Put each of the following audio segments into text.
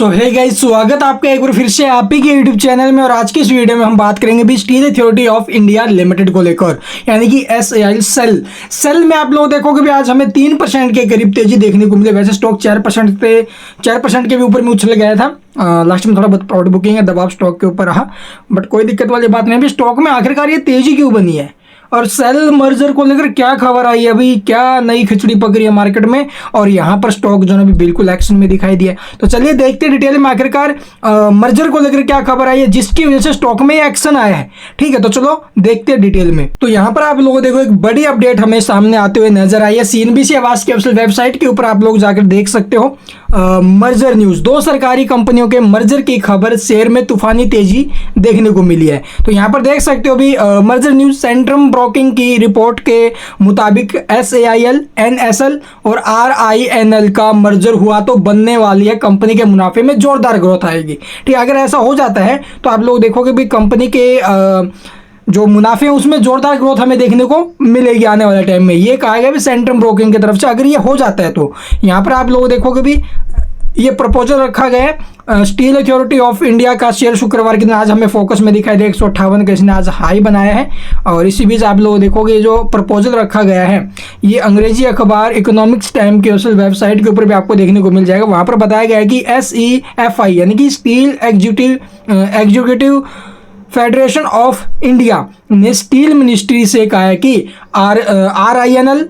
सो hey guys, स्वागत आपका एक बार फिर से आप ही के यूट्यूब चैनल में। और आज की इस वीडियो में हम बात करेंगे भी steel authority of India limited को लेकर, यानी कि SAIL सेल में आप लोग देखोगे भी आज हमें 3% के करीब तेजी देखने को मिली। वैसे स्टॉक 4% के भी ऊपर में उछल गया था। लास्ट में थोड़ा बहुत प्राउड बुकिंग है, दबाव स्टॉक के ऊपर रहा, बट कोई दिक्कत वाली बात नहीं। अभी स्टॉक में आखिरकार ये तेजी क्यों बनी है और सेल मर्जर को लेकर क्या खबर आई है, अभी क्या नई खिचड़ी पक रही है मार्केट में, और यहाँ पर स्टॉक जो है अभी बिल्कुल एक्शन में दिखाई दिया। तो चलिए देखते हैं डिटेल में आखिरकार मर्जर को लेकर क्या खबर आई है जिसकी वजह से स्टॉक में एक्शन आया है। ठीक है, तो चलो देखते हैं डिटेल में। तो यहाँ पर आप लोगों देखो एक बड़ी अपडेट हमें सामने आते हुए नजर आई है। CNBC आवास कैपिटल वेबसाइट के ऊपर आप लोग जाकर देख सकते हो। मर्जर न्यूज, दो सरकारी कंपनियों के मर्जर की खबर, शेयर में तूफानी तेजी देखने को मिली है। तो यहाँ पर देख सकते हो भी मर्जर न्यूज सेंट्रम ब्रोकिंग की रिपोर्ट के मुताबिक SAIL, NSL और RINL का मर्जर हुआ तो बनने वाली है कंपनी के मुनाफे में जोरदार ग्रोथ आएगी। ठीक है, अगर ऐसा हो जाता है तो आप लोग देखोगे भी कंपनी के जो मुनाफे हैं उसमें जोरदार ग्रोथ हमें देखने को मिलेगी आने वाले टाइम में। ये कहा गया भी सेंट्रम ब्रोकिंग की तरफ से, अगर ये हो जाता है तो यहाँ पर आप लोग देखोगे भी ये प्रपोजल रखा गया है। स्टील अथॉरिटी ऑफ इंडिया का शेयर शुक्रवार के दिन आज हमें फोकस में दिखाई दे 158 का इसने आज हाई बनाया है। और इसी बीच आप लोग देखोगे जो प्रपोजल रखा गया है ये अंग्रेजी अखबार इकोनॉमिक्स टाइम के वेबसाइट के ऊपर भी आपको देखने को मिल जाएगा। वहाँ पर बताया गया है कि SEFI यानी कि steel executive federation of India ने स्टील मिनिस्ट्री से कहा है कि RINL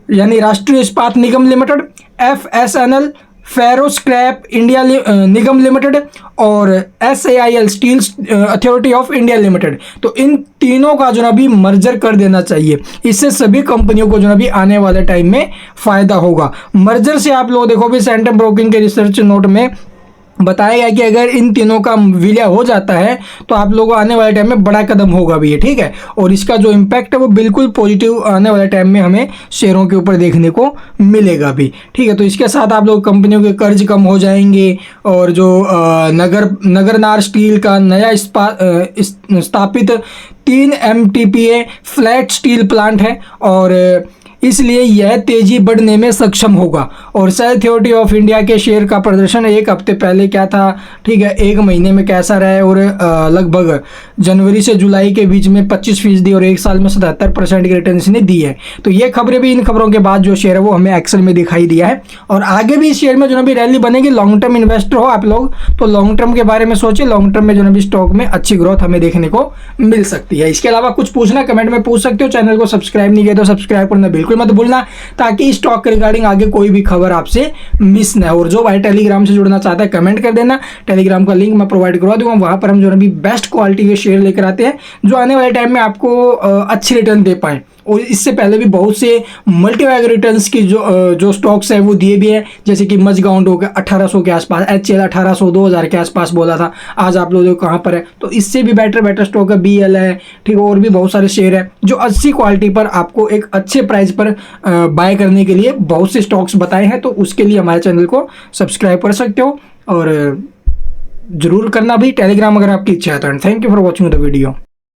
यानी राष्ट्रीय इस्पात निगम लिमिटेड, FSNL फेरो स्क्रैप इंडिया निगम लिमिटेड और SAIL steel authority of India limited, तो इन तीनों का जो ना भी मर्जर कर देना चाहिए। इससे सभी कंपनियों को जो ना भी आने वाले टाइम में फायदा होगा। मर्जर से आप लोग देखो भी सेंट्रम ब्रोकिंग के रिसर्च नोट में बताया गया कि अगर इन तीनों का विलय हो जाता है तो आप लोगों आने वाले टाइम में बड़ा कदम होगा भी ये। ठीक है, और इसका जो इम्पैक्ट है वो बिल्कुल पॉजिटिव आने वाले टाइम में हमें शेयरों के ऊपर देखने को मिलेगा भी। ठीक है, तो इसके साथ आप लोग कंपनियों के कर्ज कम हो जाएंगे और जो नगरनार स्टील का नया स्थापित 3 MTPA फ्लैट स्टील प्लांट है और इसलिए यह तेजी बढ़ने में सक्षम होगा। और सेल अथॉरिटी ऑफ इंडिया के शेयर का प्रदर्शन एक हफ्ते पहले क्या था, ठीक है, एक महीने में कैसा रहा है, और लगभग जनवरी से जुलाई के बीच में 25% और एक साल में 77% की रिटर्न इसने दी है। तो ये खबरें भी, इन खबरों के बाद जो शेयर है वो हमें एक्सेल में दिखाई दिया है। और आगे भी इस शेयर में जो ना भी रैली बनेगी। लॉन्ग टर्म इन्वेस्टर हो आप लोग तो लॉन्ग टर्म के बारे में सोचिए, लॉन्ग टर्म में जो ना भी स्टॉक में अच्छी ग्रोथ हमें देखने को मिल सकती है। इसके अलावा कुछ पूछना कमेंट में पूछ सकते हो। चैनल को सब्सक्राइब नहीं किया तो सब्सक्राइब करना बिल्कुल मत भूलना, ताकि स्टॉक के रिगार्डिंग आगे कोई भी खबर आपसे मिस ना हो। और जो भाई टेलीग्राम से जुड़ना चाहता है कमेंट कर देना, टेलीग्राम का लिंक मैं प्रोवाइड करवा दूंगा। वहां पर हम जो है बेस्ट क्वालिटी के शेयर लेकर आते हैं जो आने वाले टाइम में आपको अच्छी रिटर्न दे पाए। और इससे पहले भी बहुत से मल्टीबैग रिटर्न्स की जो स्टॉक्स है वो दिए भी है, जैसे कि मजगाउंड हो गया 1800 के आसपास, HCL 1800 2000 के आसपास बोला था, आज आप लोग कहाँ पर है। तो इससे भी बेटर स्टॉक है, BL है, ठीक है, और भी बहुत सारे शेयर है जो अच्छी क्वालिटी पर आपको एक अच्छे प्राइस पर बाय करने के लिए बहुत से स्टॉक्स बताए हैं। तो उसके लिए हमारे चैनल को सब्सक्राइब कर सकते हो और जरूर करना भी टेलीग्राम अगर आपकी इच्छा है तो। Thank you for watching the video.